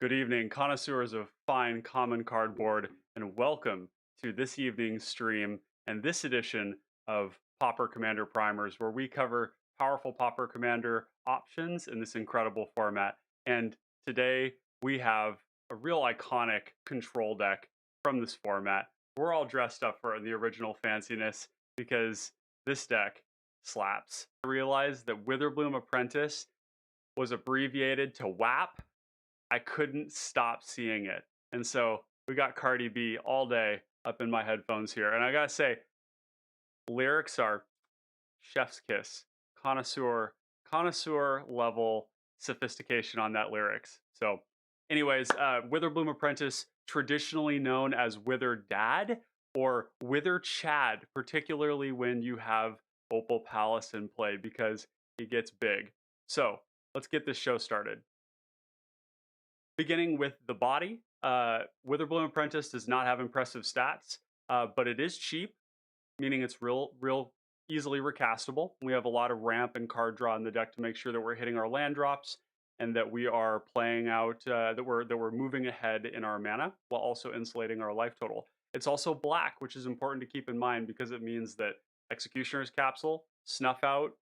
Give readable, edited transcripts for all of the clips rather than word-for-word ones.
Good evening, connoisseurs of fine common cardboard, and welcome to this evening's stream and this edition of Pauper Commander Primers, where we cover powerful Pauper Commander options in this incredible format. And today we have a real iconic control deck from this format. We're all dressed up for the original fanciness because this deck slaps. I realized that Witherbloom Apprentice was abbreviated to WAP. I couldn't stop seeing it. And so we got Cardi B all day up in my headphones here. And I gotta say, lyrics are chef's kiss, connoisseur level sophistication on that lyrics. So, anyways, Witherbloom Apprentice, traditionally known as Wither Dad or Wither Chad, particularly when you have Opal Palace in play because he gets big. So, let's get this show started. Beginning with the body, Witherbloom Apprentice does not have impressive stats, but it is cheap, meaning it's real easily recastable. We have a lot of ramp and card draw in the deck to make sure that we're hitting our land drops and that we are playing out that we're moving ahead in our mana while also insulating our life total. It's also black, which is important to keep in mind because it means that Executioner's Capsule, Snuff Out,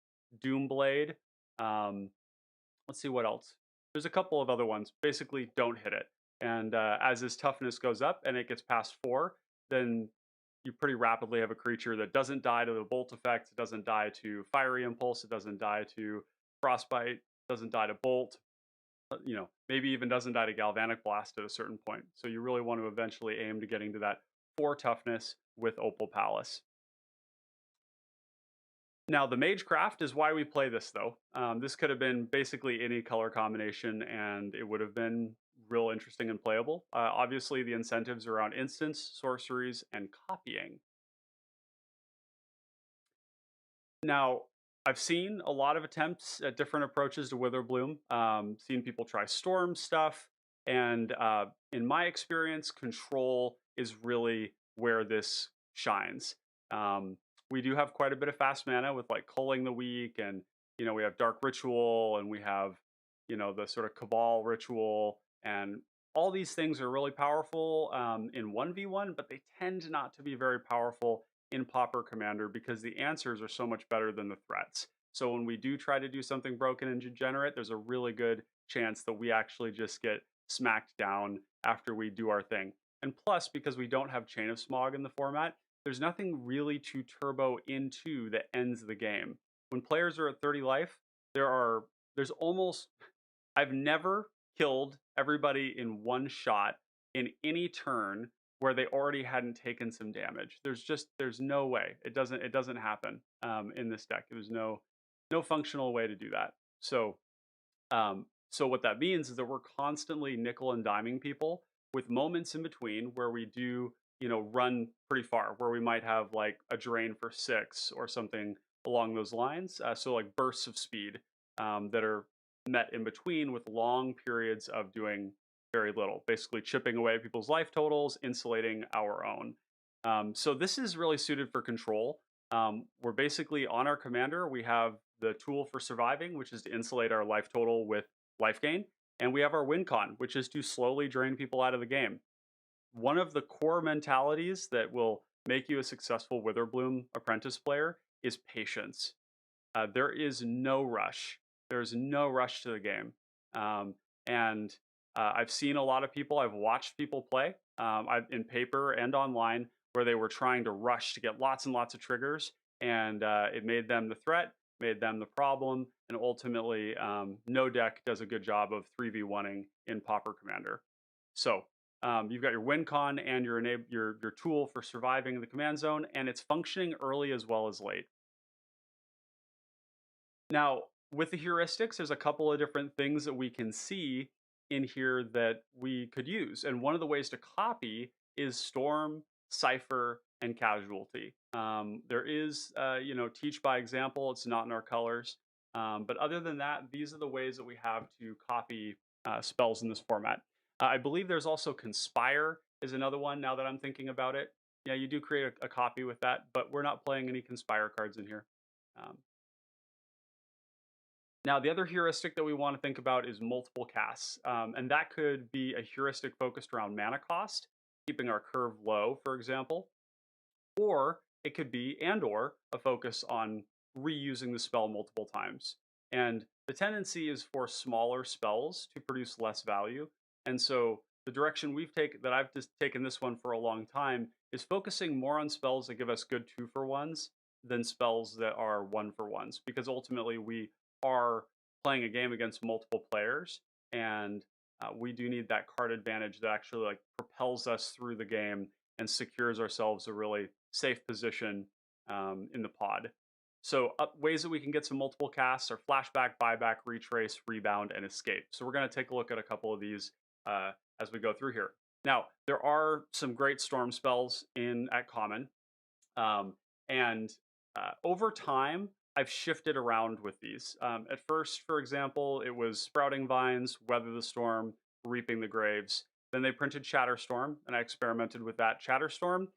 Doomblade. Let's see what else. There's a couple of other ones. Basically, don't hit it. And as his toughness goes up and it gets past 4, then you pretty rapidly have a creature that doesn't die to the bolt effect, it doesn't die to fiery impulse, it doesn't die to frostbite, doesn't die to bolt, maybe even doesn't die to galvanic blast at a certain point. So you really want to eventually aim to getting to that 4 toughness with Opal Palace. Now, the Magecraft is why we play this, though. This could have been basically any color combination, and it would have been real interesting and playable. Obviously, the incentives are around instants, sorceries, and copying. Now, I've seen a lot of attempts at different approaches to Witherbloom. Seen people try storm stuff, and in my experience, control is really where this shines. We do have quite a bit of fast mana with like Culling the Weak, and we have Dark Ritual, and we have the sort of Cabal Ritual, and all these things are really powerful in 1v1, but they tend not to be very powerful in Pauper Commander because the answers are so much better than the threats. So when we do try to do something broken and degenerate, there's a really good chance that we actually just get smacked down after we do our thing. And plus, because we don't have Chain of Smog in the format, there's nothing really to turbo into that ends the game. When players are at 30 life, there's almost I've never killed everybody in one shot in any turn where they already hadn't taken some damage. There's no way. It doesn't happen in this deck. There's no functional way to do that. So what that means is that we're constantly nickel and diming people with moments in between where we do run pretty far, where we might have like a drain for 6 or something along those lines. So like bursts of speed that are met in between with long periods of doing very little, basically chipping away at people's life totals, insulating our own. So this is really suited for control. We're basically on our commander. We have the tool for surviving, which is to insulate our life total with life gain. And we have our win con, which is to slowly drain people out of the game. One of the core mentalities that will make you a successful Witherbloom Apprentice player is patience. There is no rush. There's no rush to the game. And I've seen a lot of people, I've watched people play in paper and online where they were trying to rush to get lots and lots of triggers. And it made them the threat, made them the problem. And ultimately, no deck does a good job of 3v1ing in Pauper Commander. So you've got your win con and your tool for surviving the command zone, and it's functioning early as well as late. Now, with the heuristics, there's a couple of different things that we can see in here that we could use. And one of the ways to copy is Storm, Cipher, and Casualty. There is, teach by example. It's not in our colors. But other than that, these are the ways that we have to copy spells in this format. I believe there's also Conspire is another one now that I'm thinking about it. Yeah, you do create a copy with that, but we're not playing any Conspire cards in here. Now, the other heuristic that we want to think about is multiple casts. And that could be a heuristic focused around mana cost, keeping our curve low, for example. Or it could be, and or, a focus on reusing the spell multiple times. And the tendency is for smaller spells to produce less value. And so the direction we've taken, that I've just taken this one for a long time, is focusing more on spells that give us good 2-for-1s than spells that are 1-for-1s, because ultimately we are playing a game against multiple players, and we do need that card advantage that actually like propels us through the game and secures ourselves a really safe position in the pod. So ways that we can get some multiple casts are flashback, buyback, retrace, rebound, and escape. So we're going to take a look at a couple of these uh, as we go through here. Now, there are some great storm spells in at common, um, and over time, I've shifted around with these. At first, for example, it was sprouting vines, weather the storm, reaping the graves. Then they printed Shatterstorm, and I experimented with that. Shatterstorm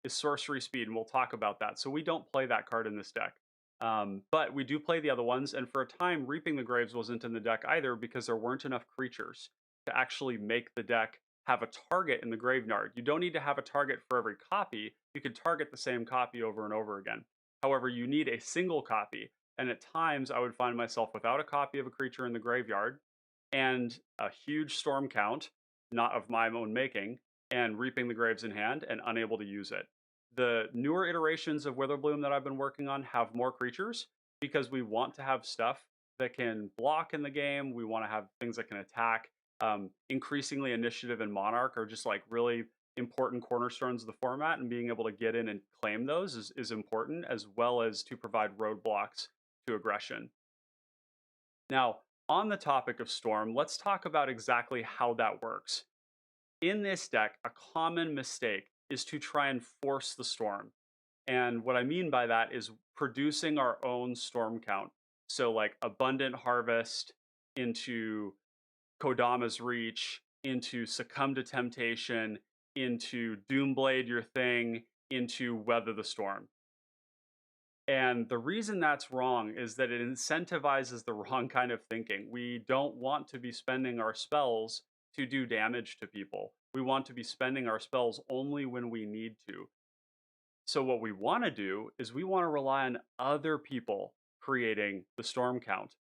is sorcery speed, and we'll talk about that. So we don't play that card in this deck. But we do play the other ones, and for a time, Reaping the Graves wasn't in the deck either because there weren't enough creatures to actually make the deck have a target in the graveyard. You don't need to have a target for every copy. You can target the same copy over and over again. However, you need a single copy, and at times I would find myself without a copy of a creature in the graveyard and a huge storm count, not of my own making, and Reaping the Graves in hand and unable to use it. The newer iterations of Witherbloom that I've been working on have more creatures because we want to have stuff that can block in the game. We want to have things that can attack. Increasingly, Initiative and Monarch are just like really important cornerstones of the format, and being able to get in and claim those is important, as well as to provide roadblocks to aggression. Now, on the topic of Storm, let's talk about exactly how that works. In this deck, a common mistake is to try and force the Storm. And what I mean by that is producing our own Storm count. So, like Abundant Harvest into Kodama's Reach, into Succumb to Temptation, into Doomblade Your Thing, into Weather the Storm. And the reason that's wrong is that it incentivizes the wrong kind of thinking. We don't want to be spending our spells to do damage to people. We want to be spending our spells only when we need to. So, what we want to do is we want to rely on other people creating the storm count.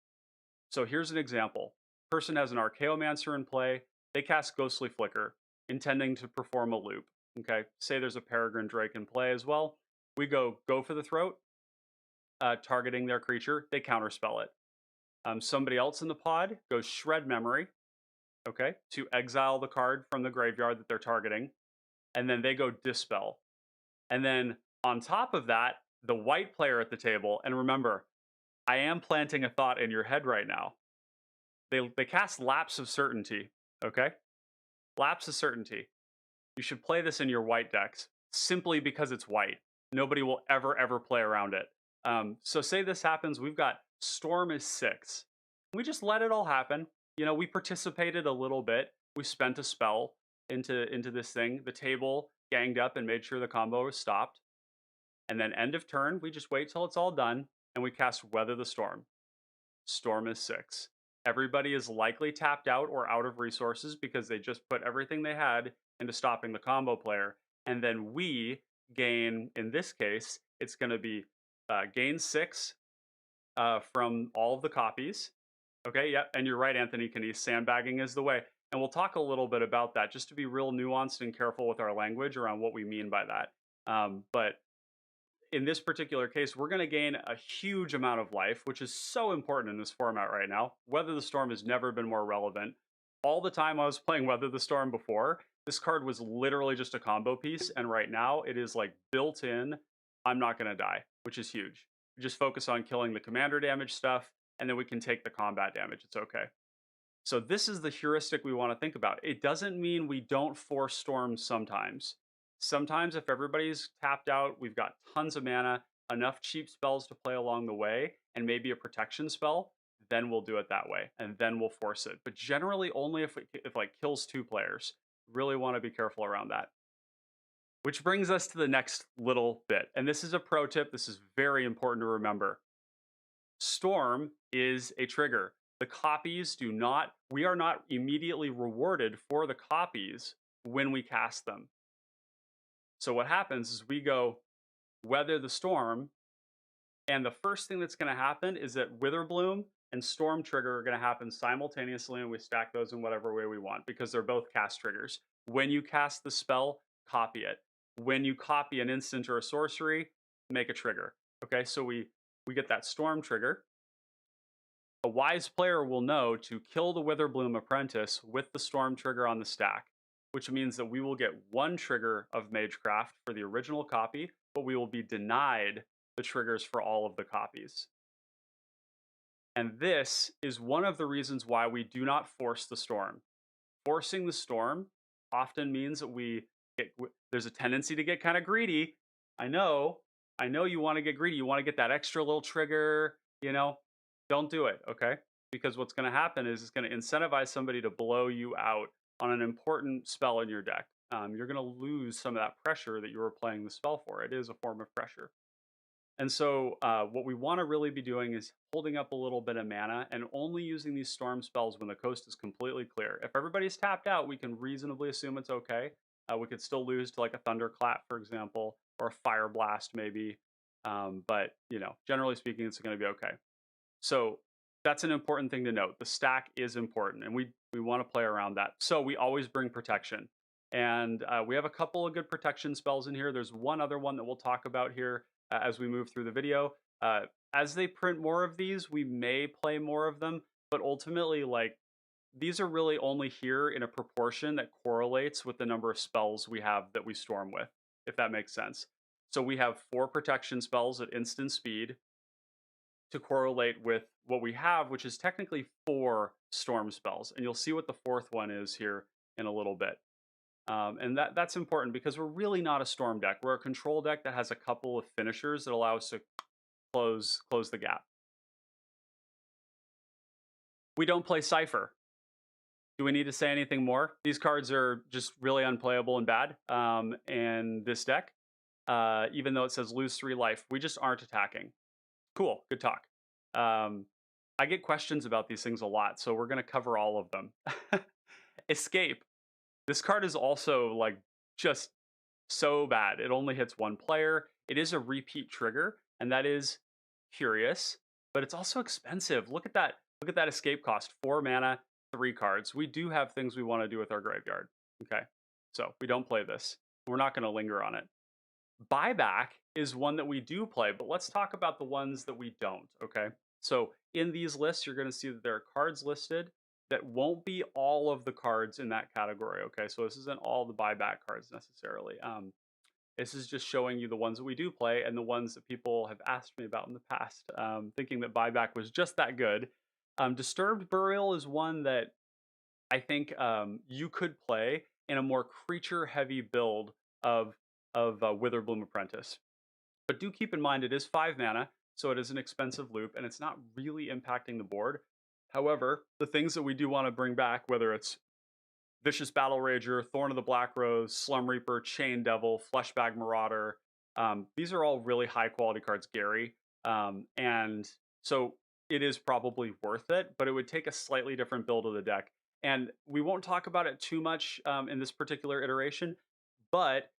So, here's an example. Person has an Archaeomancer in play. They cast Ghostly Flicker, intending to perform a loop. Okay, say there's a Peregrine Drake in play as well. We go for the throat, targeting their creature. They counterspell it. Somebody else in the pod goes Shred Memory, okay, to exile the card from the graveyard that they're targeting. And then they go Dispel. And then on top of that, the white player at the table, and remember, I am planting a thought in your head right now. They cast Lapse of Certainty, okay? Lapse of Certainty. You should play this in your white decks simply because it's white. Nobody will ever play around it. So say this happens, we've got Storm is 6. We just let it all happen. You know, we participated a little bit. We spent a spell into this thing. The table ganged up and made sure the combo was stopped. And then end of turn, we just wait till it's all done and we cast Weather the Storm. Storm is 6. Everybody is likely tapped out or out of resources because they just put everything they had into stopping the combo player. And then we gain, in this case, it's going to be gain 6 from all of the copies. Okay, yeah, and you're right, Anthony Canese, sandbagging is the way. And we'll talk a little bit about that just to be real nuanced and careful with our language around what we mean by that. But in this particular case, we're going to gain a huge amount of life, which is so important in this format right now. Weather the Storm has never been more relevant. All the time I was playing Weather the Storm before, this card was literally just a combo piece, and right now it is like built in, I'm not going to die, which is huge. We just focus on killing the commander damage stuff, and then we can take the combat damage. It's okay. So this is the heuristic we want to think about. It doesn't mean we don't force storms sometimes. Sometimes if everybody's tapped out, we've got tons of mana, enough cheap spells to play along the way, and maybe a protection spell, then we'll do it that way, and then we'll force it. But generally only if like kills 2 players. Really want to be careful around that. Which brings us to the next little bit. And this is a pro tip. This is very important to remember. Storm is a trigger. The copies do not, we are not immediately rewarded for the copies when we cast them. So what happens is we go weather the storm, and the first thing that's going to happen is that Witherbloom and Storm Trigger are going to happen simultaneously, and we stack those in whatever way we want because they're both cast triggers. When you cast the spell, copy it. When you copy an instant or a sorcery, make a trigger. Okay, so we get that Storm Trigger. A wise player will know to kill the Witherbloom Apprentice with the Storm Trigger on the stack, which means that we will get one trigger of Magecraft for the original copy, but we will be denied the triggers for all of the copies. And this is one of the reasons why we do not force the storm. Forcing the storm often means that there's a tendency to get kind of greedy. I know you want to get greedy. You want to get that extra little trigger, don't do it, okay? Because what's going to happen is it's going to incentivize somebody to blow you out on an important spell in your deck. You're going to lose some of that pressure that you were playing the spell for. It is a form of pressure. And so what we want to really be doing is holding up a little bit of mana and only using these storm spells when the coast is completely clear. If everybody's tapped out, we can reasonably assume it's okay. We could still lose to like a Thunderclap, for example, or a Fire Blast maybe. But, generally speaking, it's going to be okay. So that's an important thing to note. The stack is important, and we want to play around that. So we always bring protection. And we have a couple of good protection spells in here. There's one other one that we'll talk about here as we move through the video. As they print more of these, we may play more of them, but ultimately, these are really only here in a proportion that correlates with the number of spells we have that we storm with, if that makes sense. So we have 4 protection spells at instant speed to correlate with what we have, which is technically 4 storm spells. And you'll see what the 4th one is here in a little bit. And that's important because we're really not a storm deck. We're a control deck that has a couple of finishers that allow us to close the gap. We don't play Cypher. Do we need to say anything more? These cards are just really unplayable and bad in this deck. Even though it says lose 3 life, we just aren't attacking. Cool, good talk. I get questions about these things a lot, so we're going to cover all of them. Escape. This card is also just so bad. It only hits 1 player. It is a repeat trigger, and that is curious, but it's also expensive. Look at that. Look at that escape cost. 4 mana, 3 cards. We do have things we want to do with our graveyard. Okay, so we don't play this. We're not going to linger on it. Buyback is one that we do play, but let's talk about the ones that we don't, okay? So in these lists, you're going to see that there are cards listed that won't be all of the cards in that category, okay? So this isn't all the buyback cards necessarily. This is just showing you the ones that we do play and the ones that people have asked me about in the past, thinking that buyback was just that good. Disturbed Burial is one that I think you could play in a more creature-heavy build of Witherbloom Apprentice. But do keep in mind it is 5 mana, so it is an expensive loop, and it's not really impacting the board. However, the things that we do want to bring back, whether it's Vicious Battle Rager, Thorn of the Black Rose, Slum Reaper, Chain Devil, Flashback Marauder, these are all really high-quality cards, Gary. And so it is probably worth it, but it would take a slightly different build of the deck. And we won't talk about it too much in this particular iteration, but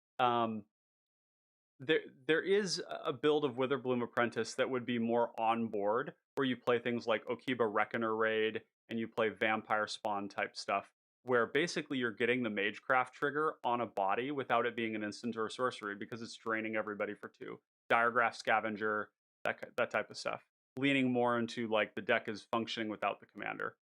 there is a build of Witherbloom Apprentice that would be more on board, where you play things like Okiba Reckoner Raid and you play Vampire Spawn type stuff, where basically you're getting the Magecraft trigger on a body without it being an instant or a sorcery because it's draining everybody for 2. Diregraph Scavenger, that type of stuff. Leaning more into the deck is functioning without the commander.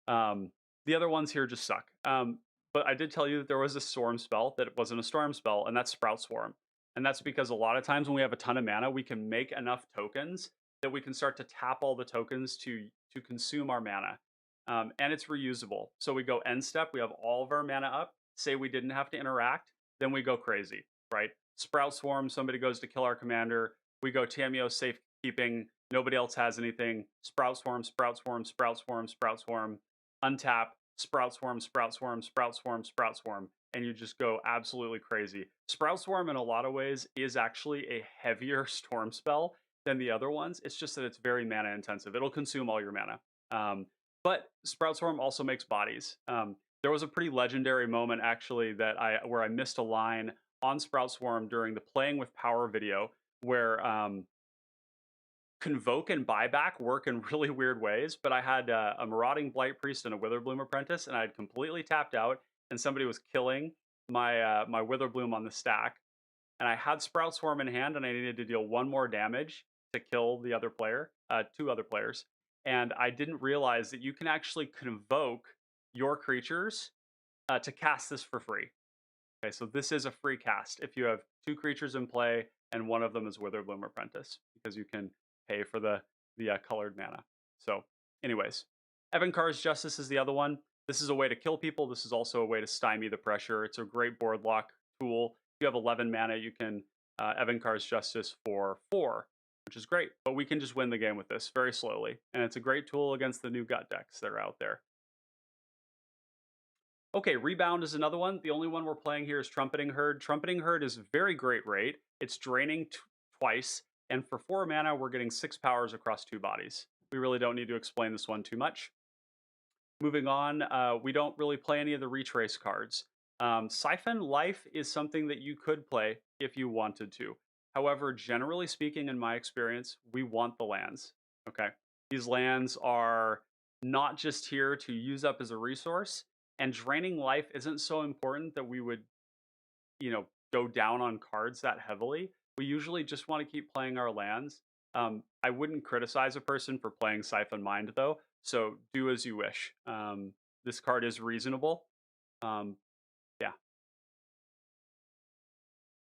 The other ones here just suck. But I did tell you that there was a storm spell that wasn't a storm spell, and that's Sprout Swarm. And that's because a lot of times when we have a ton of mana, we can make enough tokens that we can start to tap all the tokens to consume our mana. And it's reusable. So we go end step, we have all of our mana up, say we didn't have to interact, then we go crazy, right? Sprout Swarm, somebody goes to kill our commander, we go Tameo safekeeping, nobody else has anything, Sprout Swarm, Sprout Swarm, Sprout Swarm, Sprout Swarm, untap, Sprout Swarm, Sprout Swarm, Sprout Swarm, Sprout Swarm, and you just go absolutely crazy. Sprout Swarm in a lot of ways is actually a heavier storm spell than the other ones. It's just that it's very mana intensive. It'll consume all your mana. But Sprout Swarm also makes bodies. There was a pretty legendary moment actually that where I missed a line on Sprout Swarm during the playing with power video where Convoke and Buyback work in really weird ways, but I had a Marauding Blight Priest and a Witherbloom Apprentice, and I had completely tapped out, and somebody was killing my Witherbloom on the stack, and I had Sprout Swarm in hand, and I needed to deal one more damage to kill the other player, two other players, and I didn't realize that you can actually convoke your creatures to cast this for free. Okay, so this is a free cast if you have two creatures in play and one of them is Witherbloom Apprentice, because you can pay for the colored mana. So, anyways, Evankar's Justice is the other one. This is a way to kill people. This is also a way to stymie the pressure. It's a great board lock tool. If you have 11 mana, you can Evankar's Justice for 4, which is great. But we can just win the game with this very slowly, and it's a great tool against the new gut decks that are out there. Okay, Rebound is another one. The only one we're playing here is Trumpeting Herd. Trumpeting Herd is very great rate. It's draining twice, and for 4 mana, we're getting 6 powers across 2 bodies. We really don't need to explain this one too much. Moving on, we don't really play any of the Retrace cards. Siphon Life is something that you could play if you wanted to. However, generally speaking, in my experience, we want the lands. Okay, these lands are not just here to use up as a resource, and draining life isn't so important that we would, go down on cards that heavily. We usually just want to keep playing our lands. I wouldn't criticize a person for playing Siphon Mind, though, so do as you wish. This card is reasonable. Yeah.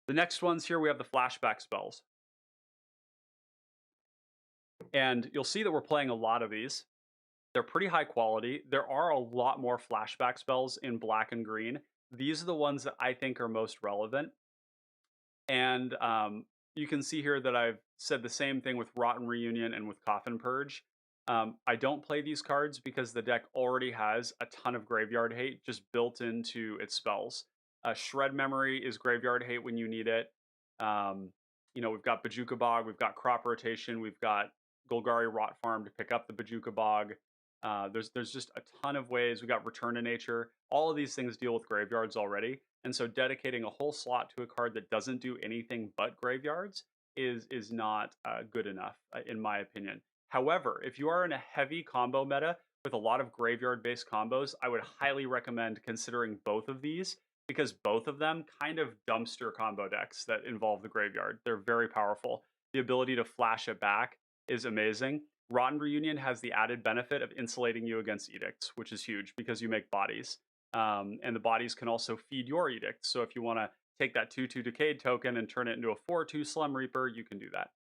The next ones here, we have the Flashback spells. And you'll see that we're playing a lot of these. They're pretty high quality. There are a lot more flashback spells in black and green. These are the ones that I think are most relevant. And you can see here that I've said the same thing with Rotten Reunion and with Coffin Purge. I don't play these cards because the deck already has a ton of graveyard hate just built into its spells. Shred Memory is graveyard hate when you need it. We've got Bajuka Bog, we've got Crop Rotation, we've got Golgari Rot Farm to pick up the Bajuka Bog. There's just a ton of ways. We got Return to Nature. All of these things deal with graveyards already, and so dedicating a whole slot to a card that doesn't do anything but graveyards is not good enough, in my opinion. However, if you are in a heavy combo meta with a lot of graveyard-based combos, I would highly recommend considering both of these, because both of them kind of dumpster combo decks that involve the graveyard. They're very powerful. The ability to flash it back is amazing. Rotten Reunion has the added benefit of insulating you against edicts, which is huge because you make bodies. And the bodies can also feed your edicts. So if you want to take that 2/2 Decayed token and turn it into a 4/2 Slum Reaper, you can do that.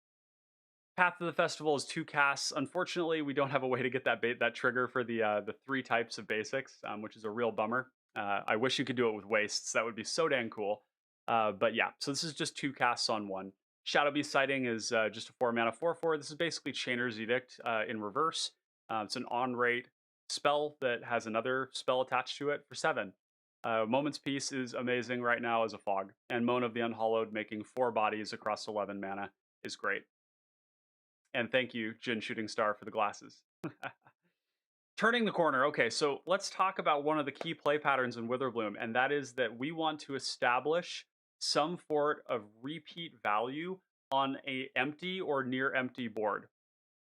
Path of the Festival is 2 casts. Unfortunately, we don't have a way to get that trigger for the 3 types of basics, which is a real bummer. I wish you could do it with wastes. That would be so dang cool. But yeah, so this is just 2 casts on 1. Shadow Beast Sighting is just a 4 mana 4/4. This is basically Chainer's Edict in reverse. It's an on-rate spell that has another spell attached to it for 7. Moment's Peace is amazing right now as a fog. And Moan of the Unhallowed, making 4 bodies across 11 mana, is great. And thank you, Jin Shooting Star, for the glasses. Turning the corner. Okay, so let's talk about one of the key play patterns in Witherbloom, and that is that we want to establish some sort of repeat value on a empty or near empty board.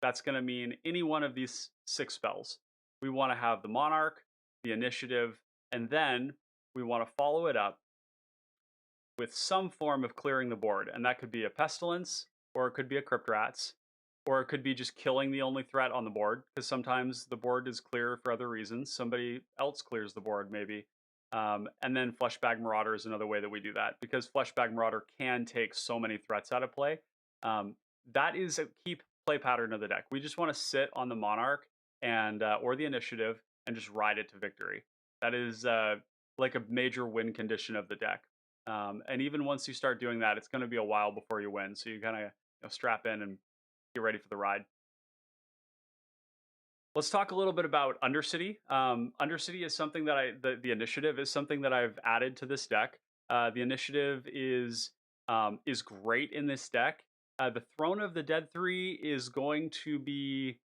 That's going to mean any one of these 6 spells. We want to have the Monarch, the Initiative, and then we want to follow it up with some form of clearing the board. And that could be a Pestilence, or it could be a Crypt Rats, or it could be just killing the only threat on the board, because sometimes the board is clear for other reasons. Somebody else clears the board, maybe. And then Fleshbag Marauder is another way that we do that, because Fleshbag Marauder can take so many threats out of play. That is a key play pattern of the deck. We just want to sit on the Monarch and or the Initiative and just ride it to victory. That is like a major win condition of the deck. And even once you start doing that, it's going to be a while before you win. So you kind of strap in and get ready for the ride. Let's talk a little bit about Undercity. Undercity is something that the Initiative is something that I've added to this deck. The Initiative is great in this deck The Throne of the Dead 3 is going to be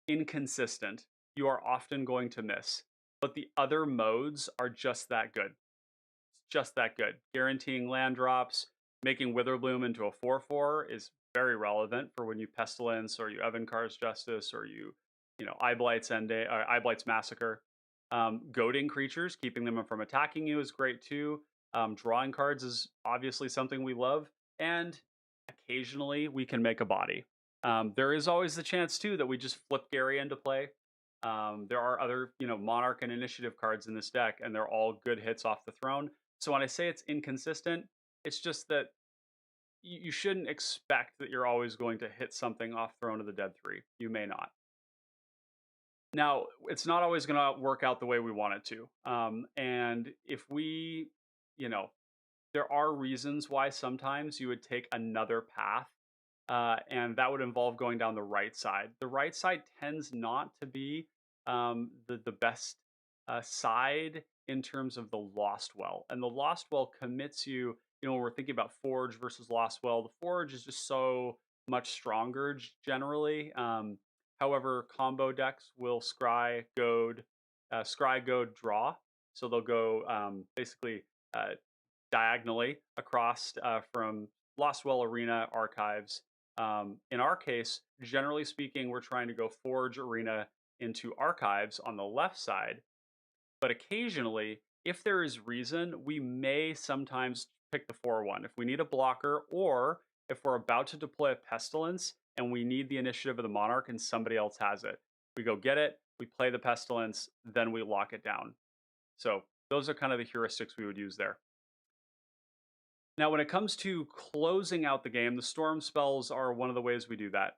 inconsistent. You are often going to miss, but the other modes are just that good. Just that good. Guaranteeing land drops, making Witherbloom into a 4/4 is very relevant for when you Pestilence or you Evankar's Justice or Eye Blight's Eye Blight's Massacre. Goading creatures, keeping them from attacking you is great too. Drawing cards is obviously something we love, and occasionally we can make a body. There is always the chance too that we just flip Gary into play. There are other, Monarch and Initiative cards in this deck, and they're all good hits off the throne. So when I say it's inconsistent, it's just that you shouldn't expect that you're always going to hit something off Throne of the Dead 3. You may not. Now, it's not always going to work out the way we want it to. And if we, you know, there are reasons why sometimes you would take another path, and that would involve going down the right side. The right side tends not to be the best side in terms of the Lost Well, and the Lost Well commits you. When we're thinking about Forge versus Lost Well, the Forge is just so much stronger generally. However, combo decks will scry, goad, draw. So they'll go basically diagonally across from Lost Well, Arena, Archives. In our case, generally speaking, we're trying to go Forge, Arena into Archives on the left side. But occasionally, if there is reason, we may sometimes pick the 4/1. If we need a blocker, or if we're about to deploy a Pestilence and we need the initiative of the Monarch and somebody else has it, we go get it, we play the Pestilence, then we lock it down. So those are kind of the heuristics we would use there. Now, when it comes to closing out the game, the storm spells are one of the ways we do that.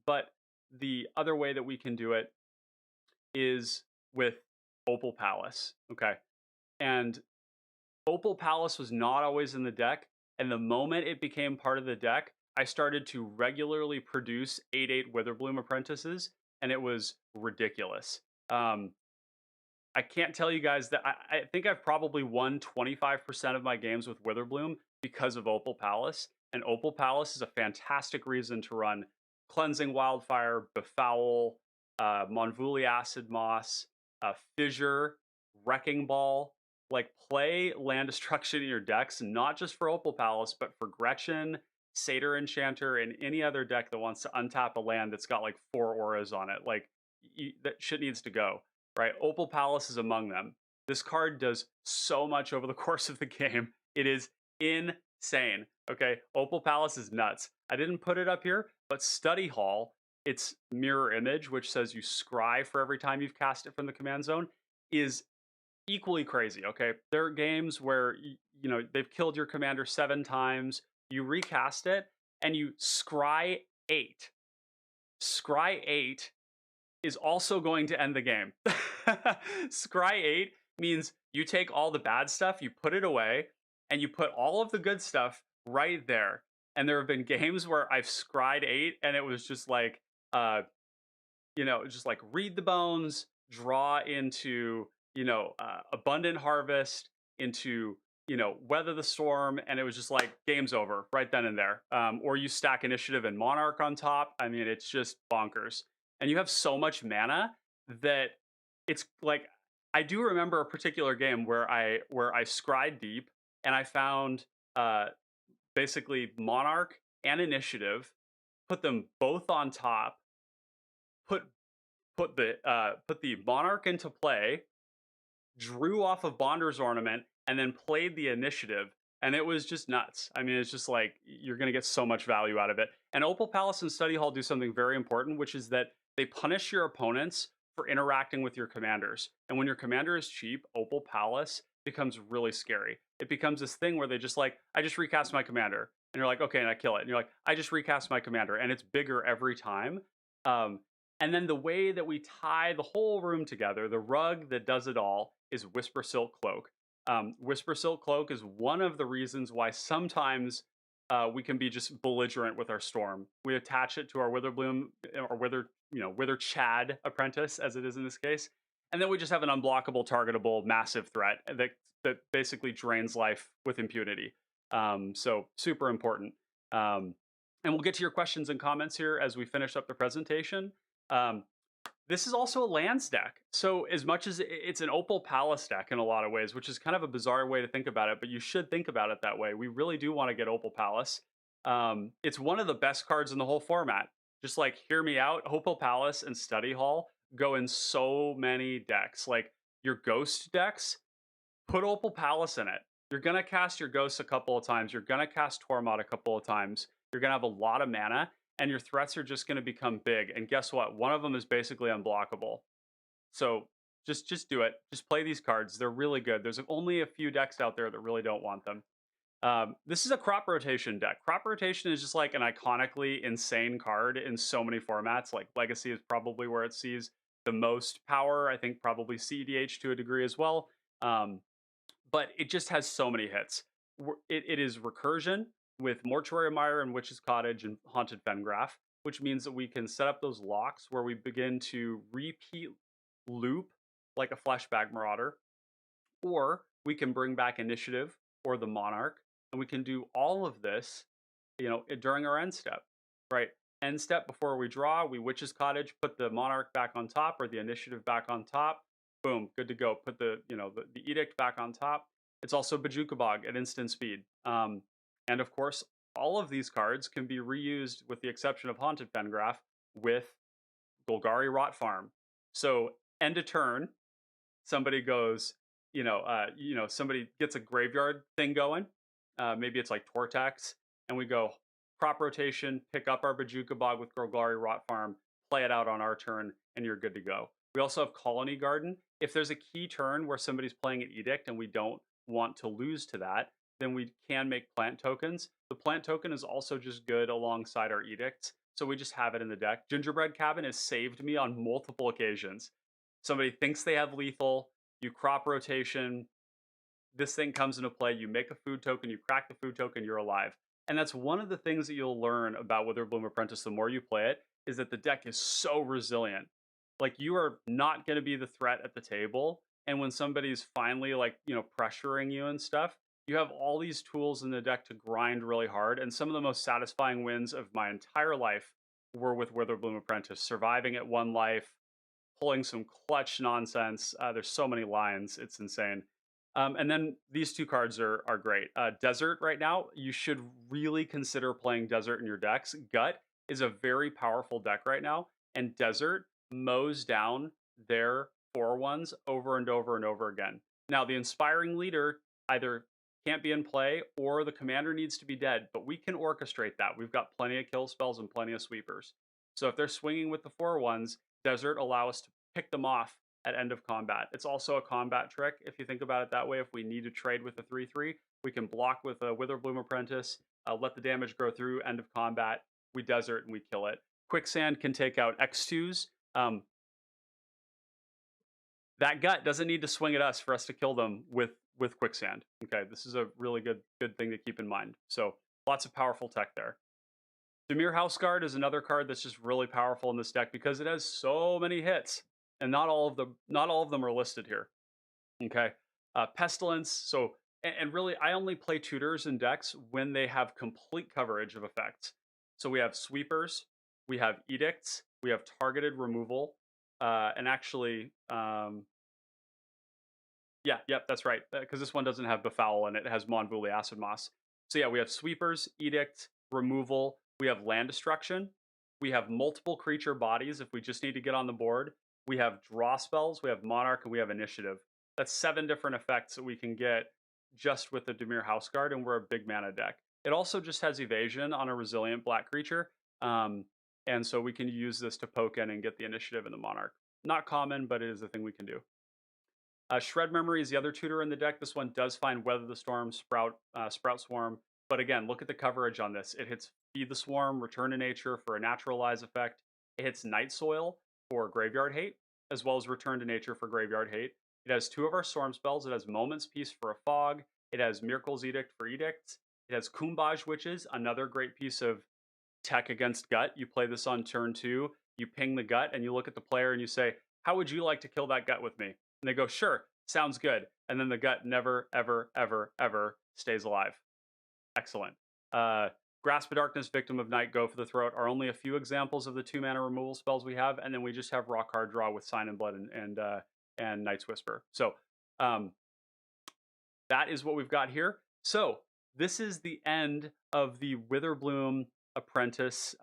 But the other way that we can do it is with Opal Palace. Okay. And Opal Palace was not always in the deck. And the moment it became part of the deck, I started to regularly produce 8/8 Witherbloom Apprentices, and it was ridiculous. I can't tell you guys that I think I've probably won 25% of my games with Witherbloom because of Opal Palace. And Opal Palace is a fantastic reason to run Cleansing Wildfire, Befoul, Monvuli Acid Moss, Fissure, Wrecking Ball. Like, play land destruction in your decks, not just for Opal Palace, but for Gretchen, Satyr Enchanter, and any other deck that wants to untap a land that's got like 4 auras on it. Like, that shit needs to go. Right? Opal Palace is among them. This card does so much over the course of the game. It is insane. Okay? Opal Palace is nuts. I didn't put it up here, but Study Hall, its mirror image, which says you scry for every time you've cast it from the command zone, is equally crazy. Okay? There are games where, they've killed your commander 7 times, you recast it, and you scry 8. Scry 8 is also going to end the game. Scry 8 means you take all the bad stuff, you put it away, and you put all of the good stuff right there. And there have been games where I've scried 8 and it was just like, just like Read the Bones, draw into, Abundant Harvest, into, Weather the Storm, and it was just like, game's over right then and there. Or you stack Initiative and Monarch on top. I mean, it's just bonkers. And you have so much mana that it's like, I do remember a particular game where I scried deep and I found basically Monarch and Initiative, put them both on top, put the Monarch into play, drew off of Bonder's Ornament, and then played the Initiative. And it was just nuts. I mean, it's just like, you're going to get so much value out of it. And Opal Palace and Study Hall do something very important, which is that they punish your opponents for interacting with your commanders. And when your commander is cheap, Opal Palace becomes really scary. It becomes this thing where they just like, I just recast my commander. And you're like, okay, and I kill it. And you're like, I just recast my commander. And it's bigger every time. And then the way that we tie the whole room together, the rug that does it all, is Whisper Silk Cloak. Whisper Silk Cloak is one of the reasons why sometimes we can be just belligerent with our storm. We attach it to our Witherbloom or Wither Chad Apprentice, as it is in this case, and then we just have an unblockable, targetable, massive threat that basically drains life with impunity. So super important. And we'll get to your questions and comments here as we finish up the presentation. Um, this is also a lands deck. So as much as it's an Opal Palace deck in a lot of ways, which is kind of a bizarre way to think about it, but you should think about it that way. We really do want to get Opal Palace. It's one of the best cards in the whole format. Just like hear me out, Opal Palace and Study Hall go in so many decks. Like your ghost decks, put Opal Palace in it. You're gonna cast your ghosts a couple of times. You're gonna cast Tormod a couple of times. You're gonna have a lot of mana, and your threats are just gonna become big. And guess what? One of them is basically unblockable. So just do it. Just play these cards. They're really good. There's only a few decks out there that really don't want them. This is a crop rotation deck. Crop rotation is just like an iconically insane card in so many formats. Like Legacy is probably where it sees the most power. I think probably CDH to a degree as well. Um, but it just has so many hits. It is recursion with Mortuary Mire and Witch's Cottage and Haunted Fengraf, which means that we can set up those locks where we begin to repeat loop like a Flashback Marauder, or we can bring back Initiative or the Monarch, and we can do all of this, during our end step, right? End step before we draw, we Witch's Cottage, put the Monarch back on top or the Initiative back on top. Boom, good to go. Put the Edict back on top. It's also Bajuka Bog at instant speed. And of course, all of these cards can be reused with the exception of Haunted Fengraf with Golgari Rot Farm. So end of turn, somebody goes, somebody gets a graveyard thing going. Maybe it's like Tortex, and we go crop rotation, pick up our Bajuka Bog with Golgari Rot Farm, play it out on our turn, and you're good to go. We also have Colony Garden. If there's a key turn where somebody's playing an Edict and we don't want to lose to that, then we can make plant tokens. The plant token is also just good alongside our edicts, so we just have it in the deck. Gingerbread Cabin has saved me on multiple occasions. Somebody thinks they have lethal, you crop rotation, this thing comes into play, you make a food token, you crack the food token, you're alive. And that's one of the things that you'll learn about Witherbloom Apprentice the more you play it, is that the deck is so resilient. Like you are not going to be the threat at the table. And when somebody's finally pressuring you and stuff, you have all these tools in the deck to grind really hard. And some of the most satisfying wins of my entire life were with Witherbloom Apprentice, surviving at 1 life, pulling some clutch nonsense. There's so many lines. It's insane. And then these two cards are great. Desert right now, you should really consider playing Desert in your decks. Gut is a very powerful deck right now, and Desert mows down their 4/1s over and over and over again. Now, the Inspiring Leader either can't be in play or the commander needs to be dead, but we can orchestrate that. We've got plenty of kill spells and plenty of sweepers. So if they're swinging with the 4/1s, Desert allow us to pick them off at end of combat. It's also a combat trick if you think about it that way. If we need to trade with a 3/3, we can block with a Witherbloom Apprentice, let the damage go through, end of combat, we Desert and we kill it. Quicksand can take out X2s. That Gut doesn't need to swing at us for us to kill them with Quicksand. Okay, this is a really good thing to keep in mind. So lots of powerful tech there. Dimir Houseguard is another card that's just really powerful in this deck because it has so many hits, and not all of them are listed here. Okay, Pestilence. So and really, I only play tutors in decks when they have complete coverage of effects. So we have sweepers, we have edicts, we have targeted removal, and actually, yep, that's right. Because this one doesn't have Befoul in it. It has Monvuli Acid Moss. So yeah, we have sweepers, edict, removal. We have land destruction. We have multiple creature bodies if we just need to get on the board. We have draw spells. We have Monarch, and we have Initiative. That's 7 different effects that we can get just with the Dimir Houseguard, and we're a big mana deck. It also just has evasion on a resilient black creature. And so we can use this to poke in and get the Initiative and the Monarch. Not common, but it is a thing we can do. Shred Memory is the other tutor in the deck. This one does find Weather the Storm, Sprout Swarm. But again, look at the coverage on this. It hits Feed the Swarm, Return to Nature for a Naturalize effect. It hits Night Soil for Graveyard Hate, as well as Return to Nature for Graveyard Hate. It has 2 of our Storm spells. It has Moment's Peace for a Fog. It has Miracle's Edict for Edicts. It has Kumbaj Witches, another great piece of tech against Gut. You play this on turn 2. You ping the Gut, and you look at the player and you say, how would you like to kill that Gut with me? And they go, sure, sounds good. And then the Gut never, ever, ever, ever stays alive. Excellent. Grasp of Darkness, Victim of Night, Go for the Throat are only a few examples of the 2-mana removal spells we have, and then we just have raw card draw with Sign and Blood and Night's Whisper. So that is what we've got here. So this is the end of the Witherbloom Apprentice,